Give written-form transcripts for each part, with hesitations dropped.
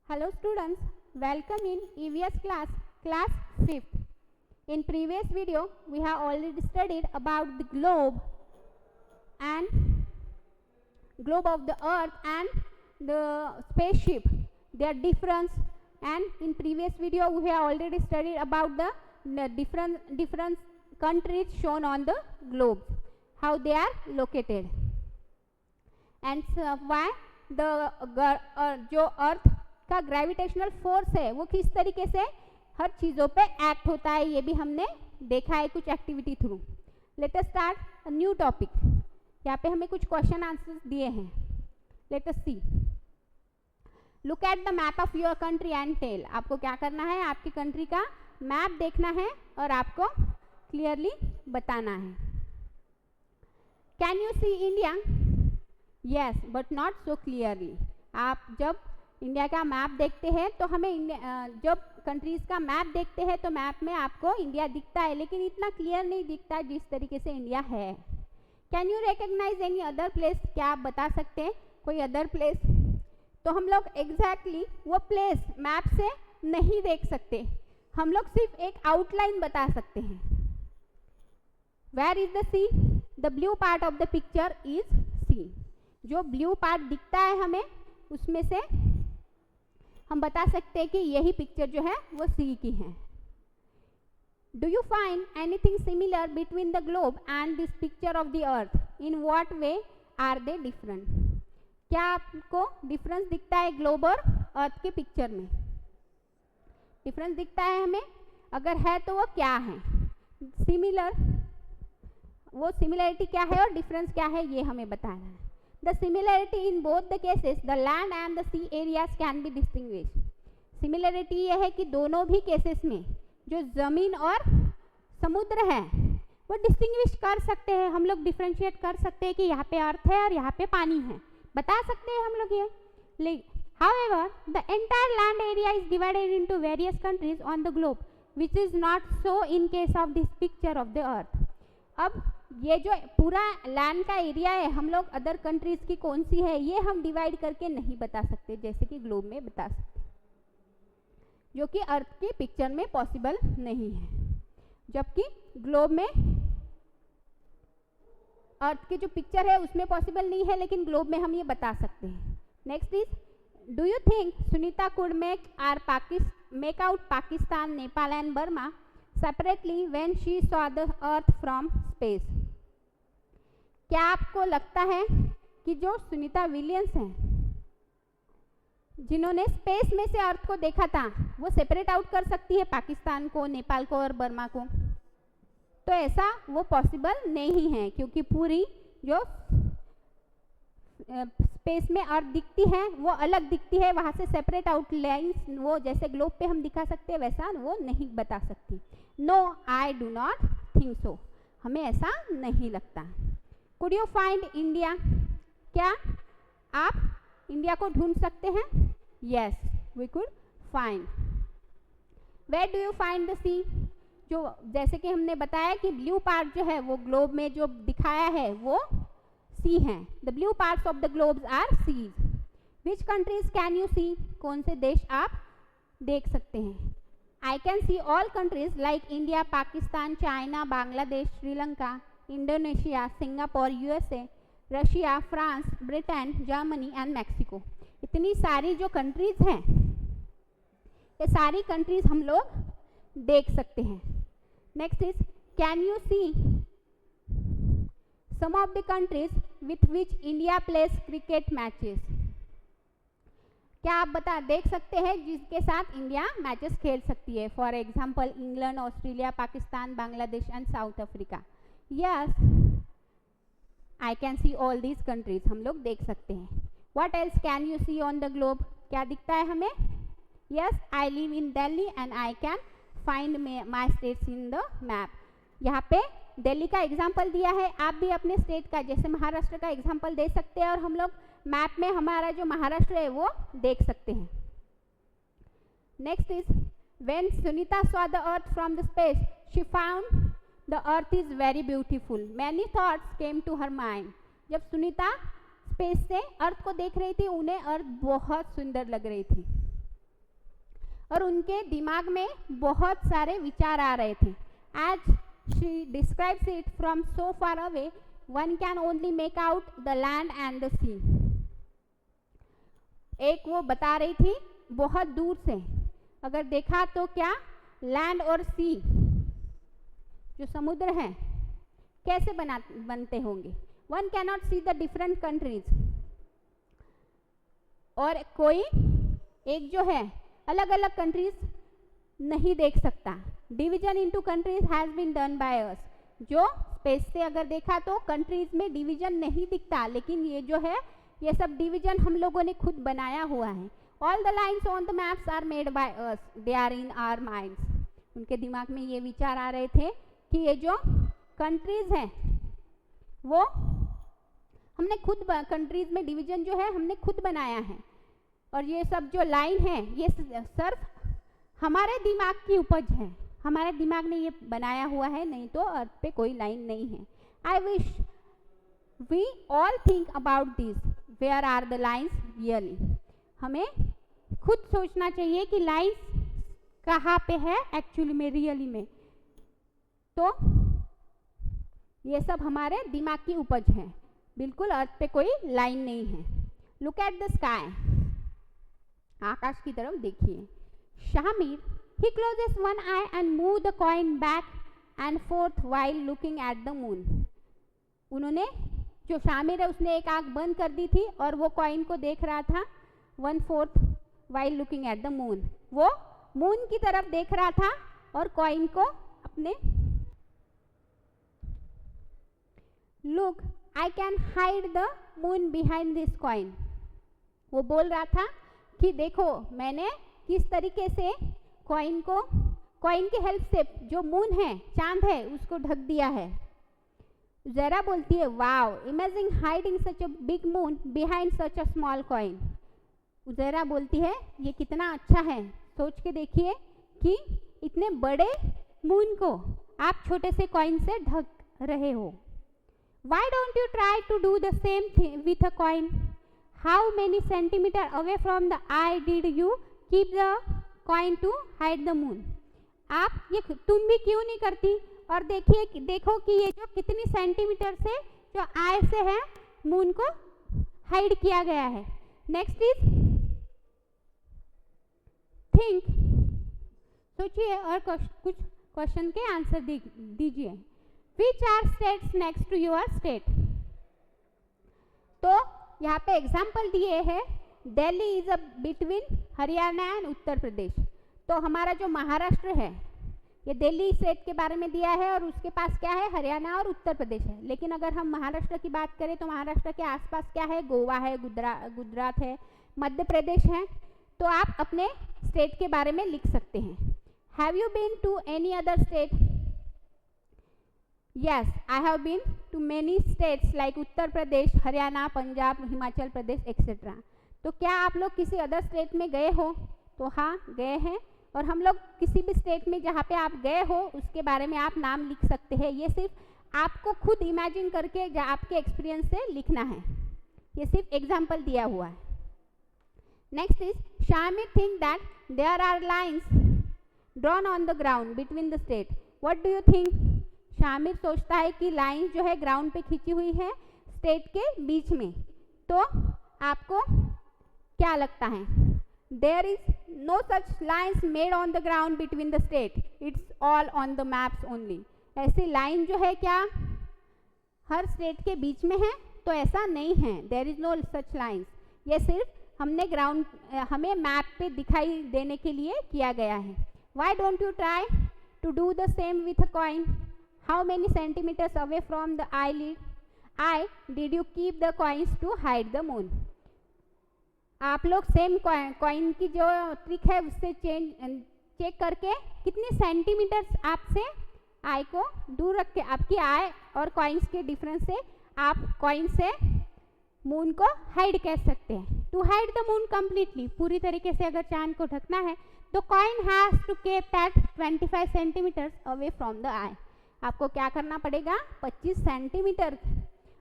Hello students, welcome in EVS class 5th. In previous video, we have already studied about the globe of the earth and the spaceship, their difference, and in previous video we have already studied about the different countries shown on the globe, how they are located, and why the जो अर्थ का gravitational force है वो किस तरीके से हर चीज़ों पे act होता है, ये भी हमने देखा है कुछ activity through. Let us start a new topic. यहाँ पे हमें कुछ क्वेश्चन आंसर्स दिए हैं. Let us see. Look at the map of your country and tell. आपको क्या करना है, आपकी कंट्री का मैप देखना है और आपको क्लियरली बताना है. Can you see India? Yes but not so clearly. आप जब इंडिया का मैप देखते हैं तो हमें जब कंट्रीज़ का मैप देखते हैं तो मैप में आपको इंडिया दिखता है, लेकिन इतना क्लियर नहीं दिखता जिस तरीके से इंडिया है. Can you recognise any other place? क्या आप बता सकते हैं कोई अदर प्लेस? तो हम लोग एग्जैक्टली वो प्लेस मैप से नहीं देख सकते, हम लोग सिर्फ एक आउटलाइन बता सकते हैं. Where is the sea? The blue part of the picture is sea. जो ब्लू पार्ट दिखता है हमें उसमें से हम बता सकते हैं कि यही पिक्चर जो है वो सी की है. Do you find anything similar between the globe and this picture of the earth? In what way are they different? क्या आपको डिफरेंस दिखता है ग्लोब और अर्थ के पिक्चर में? डिफरेंस दिखता है हमें? अगर है तो वो क्या है? सिमिलर, वो सिमिलरिटी क्या है और डिफरेंस क्या है ये हमें बताना है. The similarity in both the cases, the land and the sea areas can be distinguished. Similarity ये है कि दोनों भी केसेस में जो ज़मीन और समुद्र है वो डिस्टिंग्विश कर सकते हैं, हम लोग डिफ्रेंशिएट कर सकते हैं कि यहाँ पे अर्थ है और यहाँ पे पानी है, बता सकते हैं हम लोग ये. However, the entire land area is divided into various countries on the globe, which is not so in case of this picture of the earth. अब ये जो पूरा लैंड का एरिया है, हम लोग अदर कंट्रीज की कौन सी है ये हम डिवाइड करके नहीं बता सकते जैसे कि ग्लोब में बता सकते, जो कि अर्थ की पिक्चर में पॉसिबल नहीं है. जबकि ग्लोब में अर्थ की जो पिक्चर है उसमें पॉसिबल नहीं है, लेकिन ग्लोब में हम ये बता सकते हैं. Next is, do you think Sunita could make out Pakistan, Nepal and Burma separately when she saw the earth from space? क्या आपको लगता है कि जो सुनीता विलियम्स हैं जिन्होंने स्पेस में से अर्थ को देखा था वो सेपरेट आउट कर सकती है पाकिस्तान को, नेपाल को और बर्मा को? तो ऐसा वो पॉसिबल नहीं है, क्योंकि पूरी जो स्पेस में अर्थ दिखती है वो अलग दिखती है, वहाँ से सेपरेट आउट लाइन्स वो जैसे ग्लोब पे हम दिखा सकते हैं वैसा वो नहीं बता सकती. No, I do not think so. हमें ऐसा नहीं लगता. Could you find India? क्या आप इंडिया को ढूंढ सकते हैं? Yes, we could find. Where do you find the sea? जो जैसे कि हमने बताया कि ब्लू पार्ट जो है वो ग्लोब में जो दिखाया है वो सी हैं. The blue parts of the globes are seize. Which countries can you सी? कौन से देश आप देख सकते हैं? आई can see all countries like India, Pakistan, China, Bangladesh, Sri Lanka, Indonesia, Singapore, USA, Russia, France, Britain, Germany and Mexico. इतनी सारी जो कंट्रीज हैं ये सारी कंट्रीज हम लोग देख सकते हैं. Next is, can you see some of the countries with which India plays cricket matches? क्या आप देख सकते हैं जिसके साथ इंडिया मैचेस खेल सकती है? For example England, Australia, Pakistan, Bangladesh and South Africa. Yes, I can see all these countries, हम लोग देख सकते हैं. What else can you see on the globe? क्या दिखता है हमें? Yes, I live in Delhi and I can find my states in the map. यहाँ पे दिल्ली का एग्जाम्पल दिया है, आप भी अपने स्टेट का जैसे महाराष्ट्र का एग्जाम्पल दे सकते हैं और हम लोग मैप में हमारा जो महाराष्ट्र है वो देख सकते हैं. Next is, when Sunita saw the earth from the space she found the earth is very beautiful. Many thoughts came to her mind. जब सुनीता स्पेस से अर्थ को देख रही थी उन्हें अर्थ बहुत सुंदर लग रही थी. और उनके दिमाग में बहुत सारे विचार आ रहे थे. As she describes it from so far away, one can only make out the land and the sea. एक वो बता रही थी बहुत दूर से अगर देखा तो क्या लैंड और सी जो समुद्र है कैसे बनते होंगे. One cannot see the different countries. और कोई एक जो है अलग अलग कंट्रीज नहीं देख सकता. Division into countries has been done by us. जो स्पेस से अगर देखा तो कंट्रीज में डिवीजन नहीं दिखता, लेकिन ये जो है ये सब डिवीजन हम लोगों ने खुद बनाया हुआ है. All the lines on the maps are made by us, they are in our minds. उनके दिमाग में ये विचार आ रहे थे कि ये जो कंट्रीज हैं वो हमने खुद कंट्रीज में डिवीजन जो है हमने खुद बनाया है. और ये सब जो लाइन है ये सिर्फ हमारे दिमाग की उपज है. हमारे दिमाग ने ये बनाया हुआ है, नहीं तो अर्थ पे कोई लाइन नहीं है. I wish we all think about this. Where are the lines really. हमें खुद सोचना चाहिए कि लाइन्स कहाँ पे है एक्चुअली में, रियली में. तो ये सब हमारे दिमाग की उपज है, बिल्कुल अर्थ पे कोई लाइन नहीं है. Look at the sky. आकाश की तरफ देखिए. Shamir, he closes one eye and move the coin back and forth while looking at the moon. उन्होंने जो शामिर है उसने एक आंख बंद कर दी थी और वो कॉइन को देख रहा था 1/4 while looking at the moon. वो मून की तरफ देख रहा था और कॉइन को अपने. Look, I can hide the moon behind this coin. वो बोल रहा था कि देखो मैंने किस तरीके से कॉइन की हेल्प से जो मून है, चांद है, उसको ढक दिया है. जरा बोलती है wow, imagine hiding such a big moon behind such a small coin. जरा बोलती है ये कितना अच्छा है, सोच के देखिए कि इतने बड़े मून को आप छोटे से कॉइन से ढक रहे हो. Why don't you try to do the same thing with a coin? How many centimeter away from the eye did you keep the coin to hide the moon? आप ये तुम भी क्यों नहीं करती और देखो कि ये जो कितनी सेंटीमीटर से जो आई से है मून को हाइड किया गया है. Next is think. सोचिए और कुछ क्वेश्चन के आंसर दीजिए. Which are states next to your state? तो यहाँ पे एग्जाम्पल दिए हैं. Delhi is a between Haryana and Uttar Pradesh. तो हमारा जो महाराष्ट्र है ये दिल्ली स्टेट के बारे में दिया है और उसके पास क्या है, हरियाणा और उत्तर प्रदेश है. लेकिन अगर हम महाराष्ट्र की बात करें तो महाराष्ट्र के आसपास क्या है, गोवा है, गुजरात है, मध्य प्रदेश है. तो आप अपने स्टेट के बारे में लिख सकते हैं. Have you been to any other state? Yes, I have been to many states like Uttar Pradesh, Haryana, Punjab, Himachal Pradesh etcetera. तो क्या आप लोग किसी अदर स्टेट में गए हो? तो हाँ, गए हैं. और हम लोग किसी भी स्टेट में जहाँ पे आप गए हो उसके बारे में आप नाम लिख सकते हैं. ये सिर्फ आपको खुद इमेजिन करके आपके एक्सपीरियंस से लिखना है. ये सिर्फ एग्जाम्पल दिया हुआ है. Next is Shamir think that there are lines drawn on the ground between the state. What do you think? Shamir सोचता है कि लाइन जो है ग्राउंड पे खींची हुई है स्टेट के बीच में. तो आपको क्या लगता है? There is no such lines made on the ground between the state, it's all on the maps only. ऐसी लाइन जो है क्या हर स्टेट के बीच में है? तो ऐसा नहीं है. There is no such lines. ये सिर्फ हमें मैप पे दिखाई देने के लिए किया गया है. Why don't you try to do the same with a coin? How many centimeters away from the eye did you keep the coins to hide the moon? आप लोग सेम कॉइन की जो ट्रिक है उससे चेक करके कितनी centimetres आपसे आई को दूर रख के आपकी आई और कॉइन्स के डिफरेंस से आप कॉइन से मून को हाइड कर सकते हैं. To hide the moon completely, पूरी तरीके से अगर चांद को ढकना है तो coin has to keep that 25 centimetres away from the eye. आपको क्या करना पड़ेगा? 25 सेंटीमीटर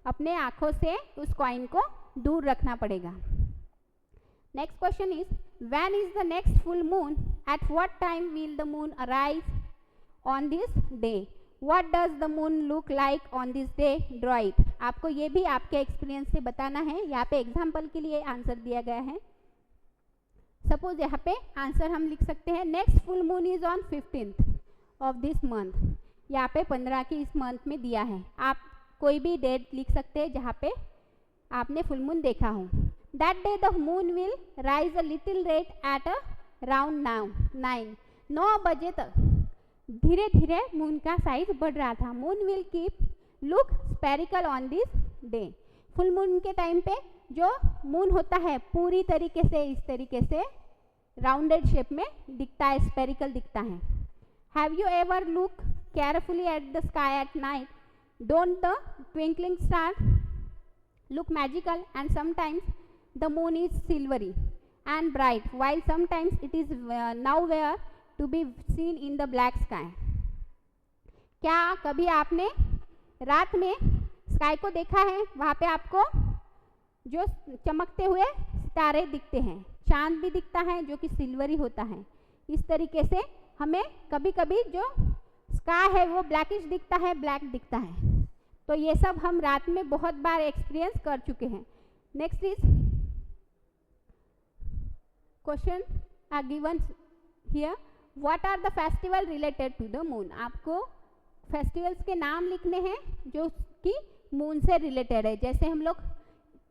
अपने आँखों से उस कॉइन को दूर रखना पड़ेगा. Next question is when is the next full moon, at what time will the moon arise on this day, what does the moon look like on this day, draw it. आपको ये भी आपके experience से बताना है। यहाँ पे example के लिए आंसर दिया गया है। सपोज यहाँ पे आंसर हम लिख सकते हैं next full moon is on 15th of this month. यहाँ पे 15 की इस मंथ में दिया है। आप कोई भी डेट लिख सकते हैं जहाँ पे आपने फुल मून देखा हो। That day the moon will rise a little rate at around 9 बजे तक धीरे धीरे मून का साइज बढ़ रहा था। Moon will keep look spherical on this day. Full moon के टाइम पे जो मून होता है पूरी तरीके से इस तरीके से राउंडेड शेप में दिखता है, स्पेरिकल दिखता है। Have you ever look carefully at the sky at night, don't the twinkling star look magical and sometimes the moon is silvery and bright while sometimes it is nowhere to be seen in the black sky। क्या कभी आपने रात में sky को देखा है? वहाँ पे आपको जो चमकते हुए सितारे दिखते हैं, चांद भी दिखता है जो कि सिल्वरी होता है। इस तरीके से हमें कभी कभी जो स्काई है वो ब्लैकिश दिखता है, ब्लैक दिखता है। तो ये सब हम रात में बहुत बार एक्सपीरियंस कर चुके हैं। Next is question are given here, what are the festival related to the moon. आपको फेस्टिवल्स के नाम लिखने हैं जो कि मून से रिलेटेड है। जैसे हम लोग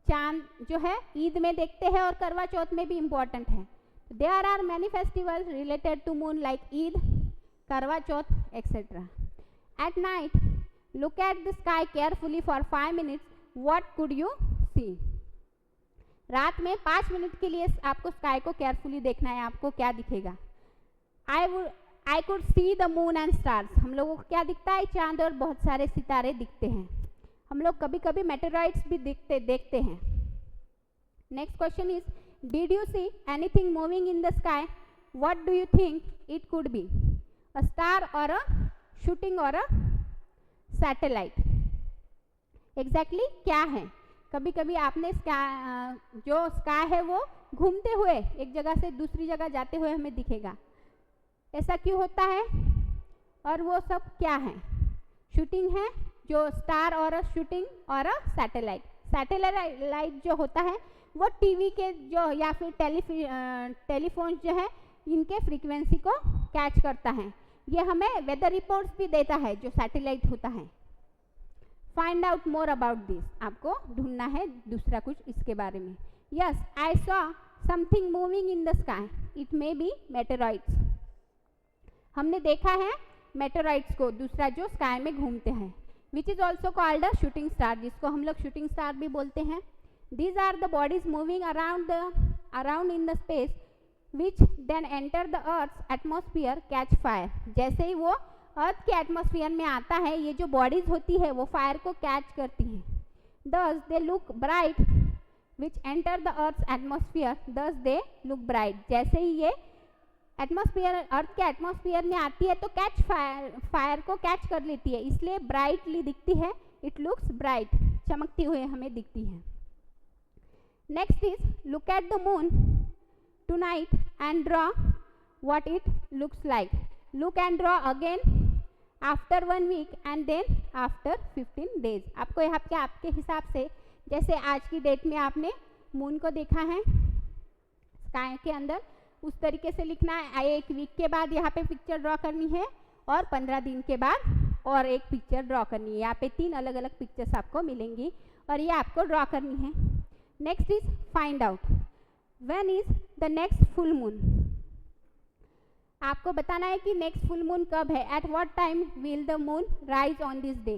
चांद जो है ईद में देखते हैं और करवा चौथ में भी इम्पॉर्टेंट है। There are many festivals related to moon like Eid, Karva Chauth etcetera. At night look at the sky carefully for 5 minutes, what could you see. रात में 5 मिनट के लिए आपको स्काई को केयरफुली देखना है। आपको क्या दिखेगा? I could see the moon and stars. हम लोगों को क्या दिखता है? चांद और बहुत सारे सितारे दिखते हैं। हम लोग कभी कभी मेटेरॉइड्स भी देखते हैं। Next question is did you see anything moving in the sky, what do you think it could be, a star और अ शूटिंग और अ सैटेलाइट। एग्जैक्टली क्या है? कभी कभी आपने जो स्काई है वो घूमते हुए एक जगह से दूसरी जगह जाते हुए हमें दिखेगा। ऐसा क्यों होता है और वो सब क्या है? शूटिंग है, जो स्टार और अ शूटिंग और अ सैटेलाइट। सैटेलाइट जो होता है वो टीवी के जो या फिर टेलीफोन जो है इनके फ्रीक्वेंसी को कैच करता है। ये हमें वेदर रिपोर्ट्स भी देता है जो सैटेलाइट होता है। Find out more about this. आपको ढूंढना है दूसरा कुछ इसके बारे में। Yes, I saw something moving in the sky, it may be meteoroids. हमने देखा है मेटेरॉइड्स को, दूसरा जो स्काई में घूमते हैं, which is also called a shooting star, जिसको हम लोग शूटिंग स्टार भी बोलते हैं। These are the bodies moving around in the space which then enter the earth atmosphere catch fire. जैसे ही वो अर्थ के एटमोस्फियर में आता है, ये जो बॉडीज होती है वो फायर को कैच करती हैं। दस they look bright which enter the earth atmosphere, दस दे लुक ब्राइट। जैसे ही ये एटमॉस्फेयर अर्थ के एटमॉस्फेयर में आती है तो कैच फायर को कैच कर लेती है, इसलिए ब्राइटली दिखती है। इट लुक्स ब्राइट, चमकती हुई हमें दिखती है। Next is look at the moon tonight and draw what it looks like. Look and draw again after 1 week and then after 15 days। आपको यहाँ पे आपके हिसाब से, जैसे आज की डेट में आपने मून को देखा है स्काई के अंदर, उस तरीके से लिखना है। 1 वीक के बाद यहाँ पे पिक्चर ड्रॉ करनी है और 15 दिन के बाद और एक पिक्चर ड्रॉ करनी है। यहाँ पे 3 अलग अलग पिक्चर्स आपको मिलेंगी और ये आपको ड्रॉ करनी है। Next is find out when is the next full moon. आपको बताना है कि नेक्स्ट फुल मून कब है, at what time will the moon rise on this day.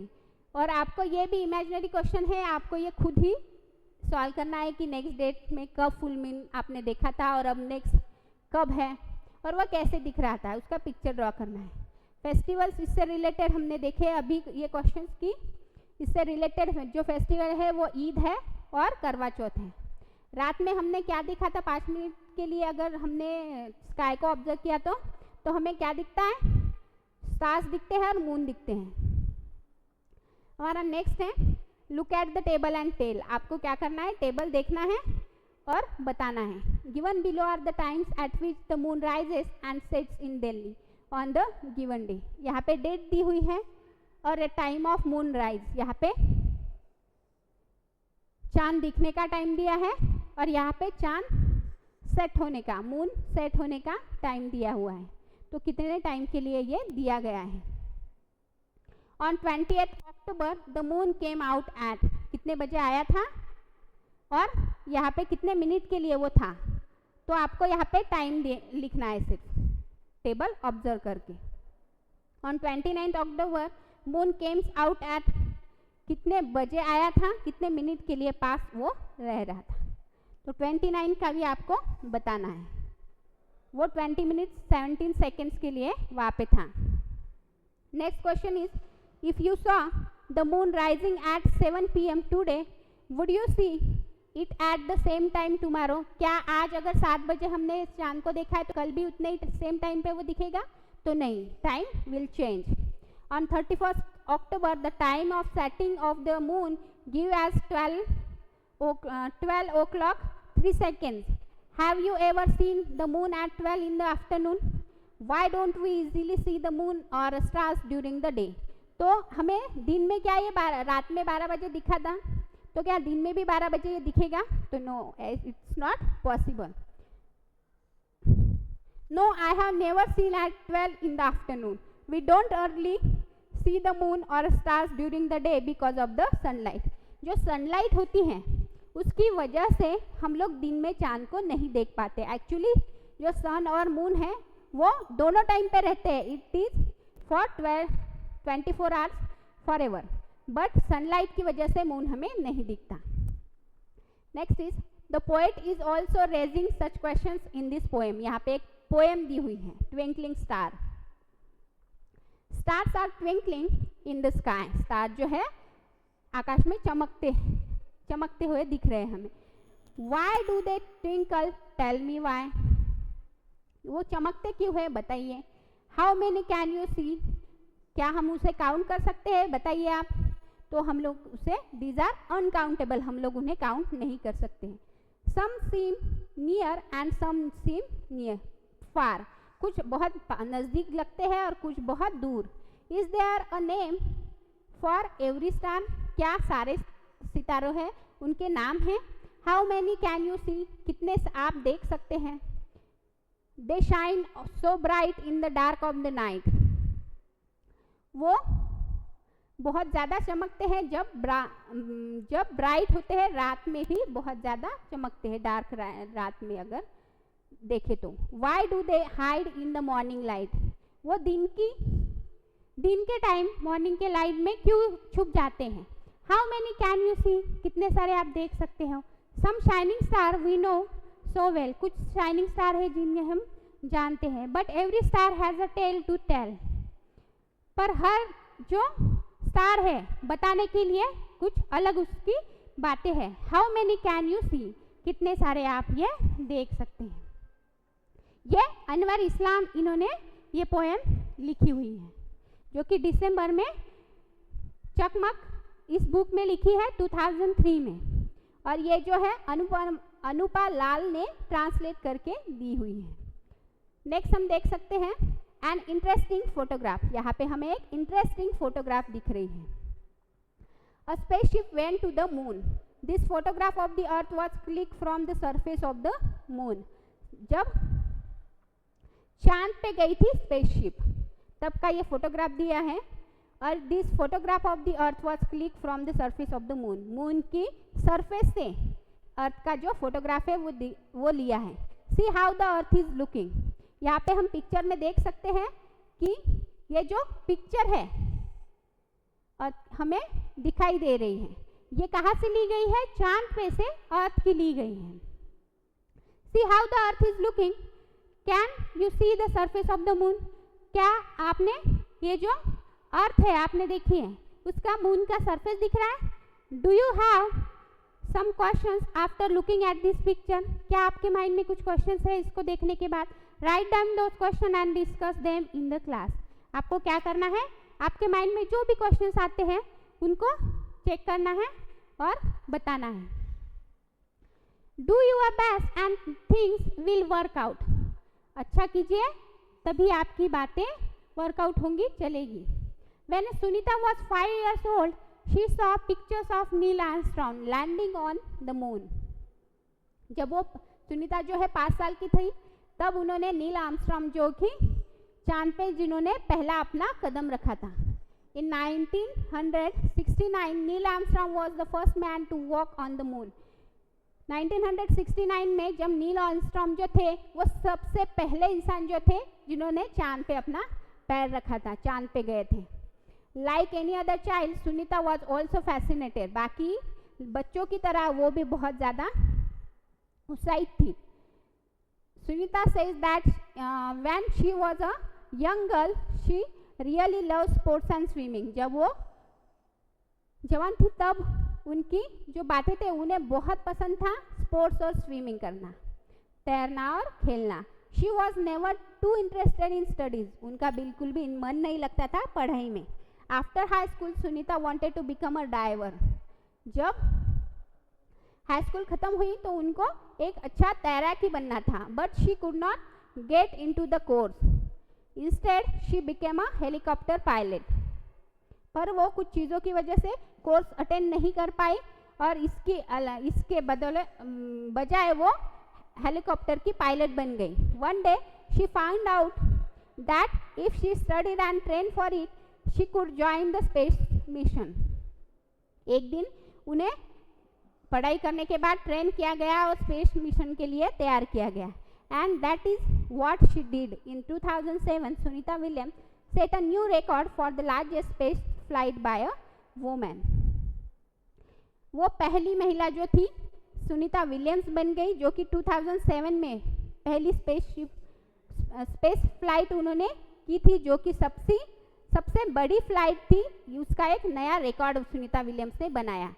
और आपको ये भी इमेजिनरी क्वेश्चन है, आपको ये खुद ही सॉल्व करना है कि नेक्स्ट डेट में कब फुल मून आपने देखा था और अब नेक्स्ट कब है और वह कैसे दिख रहा था, उसका पिक्चर ड्रॉ करना है। फेस्टिवल्स इससे रिलेटेड हमने देखे अभी ये क्वेश्चंस की। इससे रिलेटेड जो फेस्टिवल है वो ईद है और करवा चौथ है। रात में हमने क्या देखा था? 5 मिनट के लिए अगर हमने स्काई को ऑब्जर्व किया तो हमें क्या दिखता है? स्टार्स दिखते हैं और मून दिखते हैं। हमारा नेक्स्ट है look at the table and tell. आपको क्या करना है? टेबल देखना है और बताना है। Given below are the times at which the moon rises and sets in Delhi on the given day. यहाँ पे डेट दी हुई है और टाइम ऑफ मून राइज, यहाँ पे चांद दिखने का टाइम दिया है और यहाँ पे चांद सेट होने का, मून सेट होने का टाइम दिया हुआ है। तो कितने टाइम के लिए ये दिया गया है। On 28 October the moon came out at, कितने बजे आया था और यहाँ पे कितने मिनट के लिए वो था। तो आपको यहाँ पे टाइम लिखना है, सिर्फ टेबल ऑब्जर्व करके। On 29 October moon Kemps out at, कितने बजे आया था, कितने मिनट के लिए पास वो रह रहा था। तो 29 का भी आपको बताना है। वो 20 मिनट 17 सेकेंड्स के लिए वहाँ पे था। Next question is, if you saw the moon rising at 7 PM today would you see it at the same time tomorrow. क्या आज अगर 7 बजे हमने चांद को देखा है तो कल भी उतने ही सेम टाइम पे वो दिखेगा? तो नहीं, time will change. On 31 October the time of setting of the moon give as 12 o'clock 3 seconds. Have you ever seen the moon at 12 in the afternoon? Why don't we easily see the moon or stars during the day? तो हमें दिन में क्या ये रात में 12 बजे दिखा था, तो क्या दिन में भी 12 बजे ये दिखेगा? तो no, it's not possible. No, I have never seen at 12 in the afternoon. We don't early see the moon or stars during the day because of the sunlight. जो सनलाइट होती है उसकी वजह से हम लोग दिन में चांद को नहीं देख पाते। एक्चुअली जो सन और मून है वो दोनों टाइम पे रहते हैं। It is for 24 hours forever, but sunlight की वजह से मून हमें नहीं दिखता। Next is, the poet is also raising such questions in this poem. यहाँ पे एक पोएम दी हुई है, twinkling star. Stars are twinkling in the sky. Star जो है आकाश में चमकते हुए दिख रहे हैं हमें। Why do they twinkle, tell me why. वो चमकते क्यों है, बताइए। How many can you see, क्या हम उसे काउंट कर सकते हैं, बताइए आप। तो हम लोग उसे, दीज आर अनकाउंटेबल, हम लोग उन्हें काउंट नहीं कर सकते हैं। Some seem near and some seem near far, कुछ बहुत नज़दीक लगते हैं और कुछ बहुत दूर। Is there a name for every star, क्या सारे सितारों हैं उनके नाम हैं। How many can you see, कितने आप देख सकते हैं। They shine so bright in the dark of the night, वो बहुत ज़्यादा चमकते हैं जब ब्राइट होते हैं, रात में भी बहुत ज़्यादा चमकते हैं, डार्क रात में अगर देखे तो। Y do they hide in the morning light, वो दिन के टाइम मॉर्निंग के लाइट में क्यों छुप जाते हैं। How many can you see, कितने सारे आप देख सकते हो। Some shining star we know so well, कुछ शाइनिंग स्टार है जिन्हें हम जानते हैं। But every star has a tale to tell, पर हर जो स्टार है बताने के लिए कुछ अलग उसकी बातें हैं। How many can you see, कितने सारे आप ये देख सकते हैं। ये अनवर इस्लाम, इन्होंने ये पोएम लिखी हुई है जो कि दिसंबर में चकमक इस बुक में लिखी है 2003 में, और ये जो है अनुपा लाल ने ट्रांसलेट करके दी हुई है। नेक्स्ट हम देख सकते हैं एन इंटरेस्टिंग फोटोग्राफ। यहाँ पे हमें एक इंटरेस्टिंग फोटोग्राफ दिख रही है। A spaceship went to the moon, this photograph of the earth was click from the surface of the moon. जब चांद पे गई थी स्पेसशिप, तब का ये फोटोग्राफ दिया है। और this photograph of the earth was click from the surface of the moon, moon की सरफेस से अर्थ का जो फोटोग्राफ है वो लिया है। सी how the earth is looking, यहाँ पे हम पिक्चर में देख सकते हैं कि ये जो पिक्चर है और हमें दिखाई दे रही है, ये कहाँ से ली गई है, चांद पे से अर्थ की ली गई है। सी how the earth is looking, can you see the surface of the moon, क्या आपने ये जो अर्थ है आपने देखी है उसका मून का सरफेस दिख रहा है। Do you have some questions after looking at this picture, क्या आपके माइंड में कुछ क्वेश्चंस है इसको देखने के बाद। Write down those question and discuss them in the class. आपको क्या करना है, आपके माइंड में जो भी क्वेश्चंस आते हैं उनको चेक करना है और बताना है। Do your best and things will work out. अच्छा कीजिए तभी आपकी बातें वर्कआउट होंगी, चलेगी. When Sunita was 5 years old, she saw pictures of Neil Armstrong landing on the moon. जब वो सुनीता जो है 5 साल की थी तब उन्होंने नील आर्मस्ट्रॉन्ग जो कि चांद पे जिन्होंने पहला अपना कदम रखा था. In 1969, Neil Armstrong was the first man to walk on the moon. 1969 में जब नील आर्मस्ट्रॉन्ग जो थे वो सबसे पहले इंसान जो थे जिन्होंने चांद पे अपना पैर रखा था, चांद पे गए थे. Like any other child, Sunita was also fascinated. बाकी बच्चों की तरह वो भी बहुत ज़्यादा उत्साहित थी. Sunita says that when she was a young girl, she really loved sports and swimming. जब वो जवान थी तब उनकी जो बातें थे उन्हें बहुत पसंद था स्पोर्ट्स और स्विमिंग करना, तैरना और खेलना. She was never too interested in studies. उनका बिल्कुल भी मन नहीं लगता था पढ़ाई में. After high school, Sunita wanted to become a diver. जब हाई स्कूल ख़त्म हुई तो उनको एक अच्छा तैराकी बनना था, but she could not get into the course. Instead, she became a helicopter pilot. पर वो कुछ चीज़ों की वजह से कोर्स अटेंड नहीं कर पाई और इसके बजाय वो हेलीकॉप्टर की पायलट बन गई. One day, she found out that if she studied and trained for it, she could join the space mission. एक दिन उन्हें पढ़ाई करने के बाद ट्रेन किया गया और स्पेस मिशन के लिए तैयार किया गया. And that is what she did. In 2007, Sunita Williams set a new record for the largest space flight by a woman. वो पहली महिला जो थी सुनीता विलियम्स बन गई जो कि 2007 में पहली स्पेस फ्लाइट उन्होंने की थी जो कि सबसे बड़ी फ्लाइट थी. उसका एक नया रिकॉर्ड सुनीता विलियम्स ने बनाया.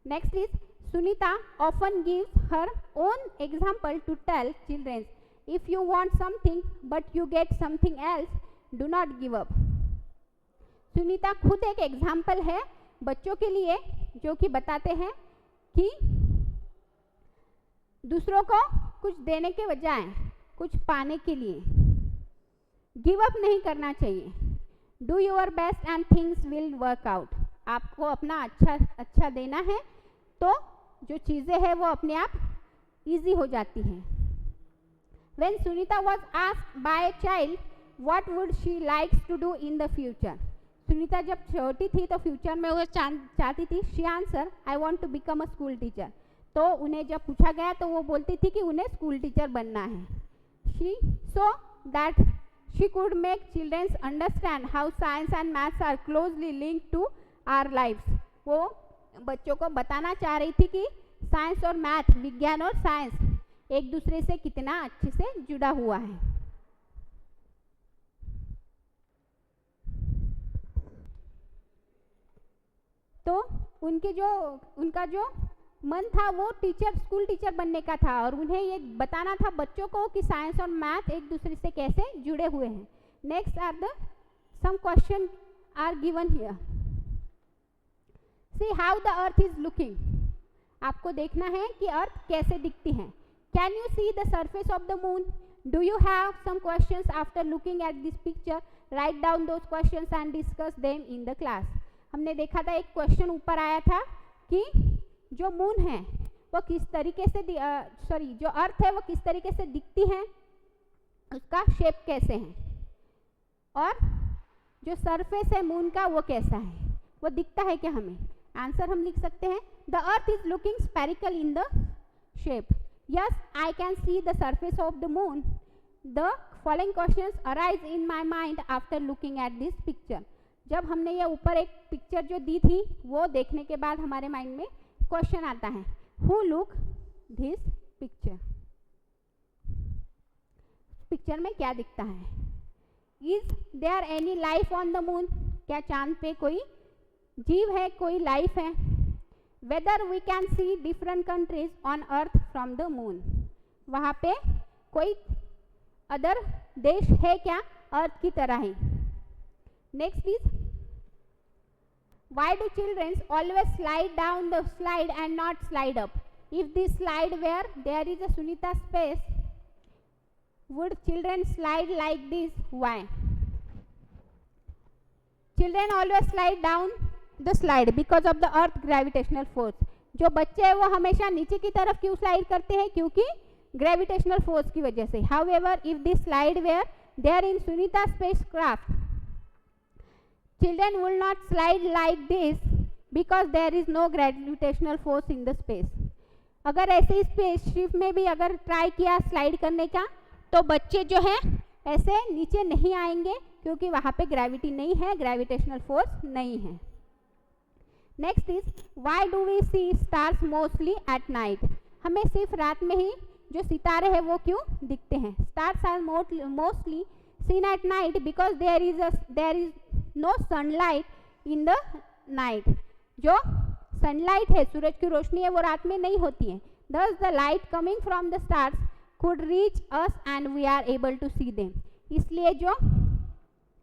Next is Sunita often gives her own example to tell children if you want something but you get something else do not give up. Sunita खुद एक एग्जाम्पल है बच्चों के लिए जो कि बताते हैं कि दूसरों को कुछ देने के बजाय कुछ पाने के लिए गिव अप नहीं करना चाहिए. Do your best and things will work out. आपको अपना अच्छा देना है तो जो चीज़ें हैं वो अपने आप इजी हो जाती हैं. When Sunita was asked by a child what would she likes to do in the future, Sunita जब छोटी थी तो फ्यूचर में वो चाहती थी. She answer I want to become a school teacher. तो उन्हें जब पूछा गया तो वो बोलती थी कि उन्हें स्कूल टीचर बनना है. So that she could make childrens understand how science and maths are closely link to our lifes. वो बच्चों को बताना चाह रही थी कि साइंस और मैथ, विज्ञान और साइंस एक दूसरे से कितना अच्छे से जुड़ा हुआ है. तो उनका जो मन था वो स्कूल टीचर बनने का था और उन्हें ये बताना था बच्चों को कि साइंस और मैथ एक दूसरे से कैसे जुड़े हुए हैं. Next are the some question are given here. See how the earth is looking. आपको देखना है कि अर्थ कैसे दिखती है. Can you see the surface of the moon. Do you have some questions after looking at this picture. Write down those questions and discuss them in the class. हमने देखा था एक क्वेश्चन ऊपर आया था कि जो मून है वो किस तरीके से जो अर्थ है वो किस तरीके से दिखती है, उसका शेप कैसे है और जो सरफेस है मून का वो कैसा है, वो दिखता है क्या हमें. आंसर हम लिख सकते हैं the earth is looking spherical in the shape. Yes I can C the surface of the moon. The following questions arise in my mind after looking at this picture. जब हमने ये ऊपर एक पिक्चर जो दी थी वो देखने के बाद हमारे माइंड में क्वेश्चन आता है. Who look this picture. Picture में क्या दिखता है. Is there any life on the moon. क्या चांद पे कोई जीव है, कोई लाइफ है. Whether we can see different countries on earth from the moon. वहाँ पे कोई अदर देश है क्या अर्थ की तरह ही. Next is why do children always slide down the slide and not slide up. if this slide where there is a Sunita space, would children slide like this? Why? Children always slide down the slide because of the earth gravitational force. जो बच्चे हैं वो हमेशा नीचे की तरफ क्यों slide करते हैं? क्योंकि ग्रेविटेशनल फोर्स की वजह से. However, if this slide were there in Sunita spacecraft, children will not slide like this because there is no gravitational force in the space. अगर ऐसे स्पेसशिप में भी अगर ट्राई किया स्लाइड करने का तो बच्चे जो है ऐसे नीचे नहीं आएंगे क्योंकि वहाँ पे ग्रेविटी नहीं है, ग्रेविटेशनल फोर्स नहीं है. Next is why do we see stars mostly at night. हमें सिर्फ रात में ही जो सितारे हैं वो क्यों दिखते हैं? Stars are mostly seen at night because there is no sunlight in the night. जो सनलाइट है, सूरज की रोशनी है, वो रात में नहीं होती है. thus the light coming from the stars could reach us and we are able to see them. इसलिए जो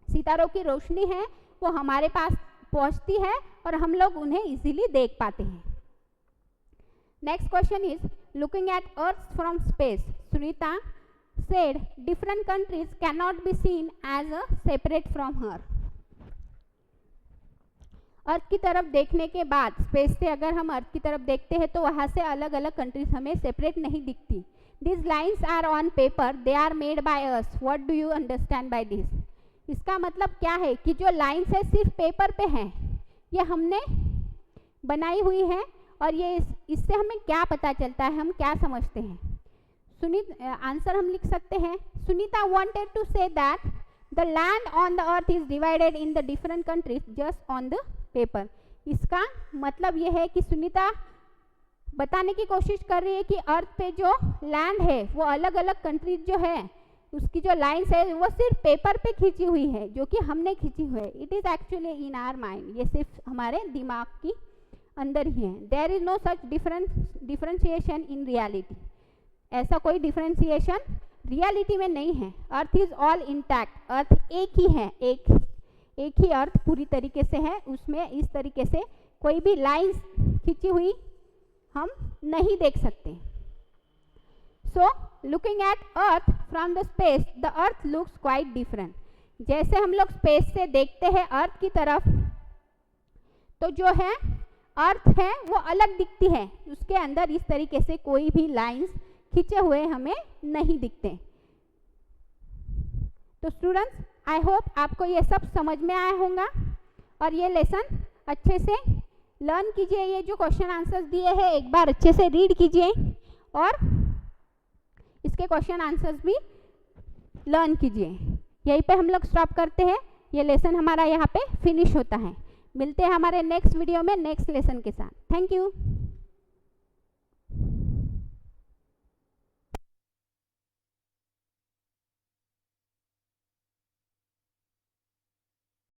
सितारों की रोशनी है वो हमारे पास पहुंचती है और हम लोग उन्हें इजीली देख पाते हैं. Next question is looking at earth from space. Sunita said different countries cannot be seen as a separate from her. अर्थ की तरफ देखने के बाद स्पेस से अगर हम अर्थ की तरफ देखते हैं तो वहाँ से अलग अलग कंट्रीज हमें सेपरेट नहीं दिखती. This lines are on paper, they are made by us. What do you understand by this? इसका मतलब क्या है कि जो लाइन्स है सिर्फ पेपर पे हैं, ये हमने बनाई हुई है और ये इससे हमें क्या पता चलता है, हम क्या समझते हैं? आंसर हम लिख सकते हैं. Sunita wanted to say that the land on the earth is divided in the different countries just on the paper. इसका मतलब ये है कि सुनीता बताने की कोशिश कर रही है कि अर्थ पे जो लैंड है वो अलग अलग कंट्रीज जो है उसकी जो लाइन्स है वो सिर्फ पेपर पे खींची हुई है, जो कि हमने खींची हुई है. It is actually in our mind, ये सिर्फ हमारे दिमाग की अंदर ही है. There is no such differentiation in reality. ऐसा कोई डिफरेंशिएशन रियलिटी में नहीं है. Earth is all intact. Earth एक ही है, एक ही अर्थ पूरी तरीके से है. उसमें इस तरीके से कोई भी लाइन्स खींची हुई हम नहीं देख सकते. So looking at earth from the space the earth looks quite different. जैसे हम लोग स्पेस से देखते हैं अर्थ की तरफ तो जो है अर्थ है वो अलग दिखती है. उसके अंदर इस तरीके से कोई भी लाइन्स खींचे हुए हमें नहीं दिखते. तो स्टूडेंट्स आई होप आपको ये सब समझ में आया होगा और ये लेसन अच्छे से लर्न कीजिए. ये जो क्वेश्चन आंसर्स दिए हैं एक बार अच्छे से रीड कीजिए और इसके क्वेश्चन आंसर्स भी लर्न कीजिए. यहीं पे हम लोग स्टॉप करते हैं. ये लेसन हमारा यहाँ पे फिनिश होता है. मिलते हैं हमारे नेक्स्ट वीडियो में नेक्स्ट लेसन के साथ. Thank you.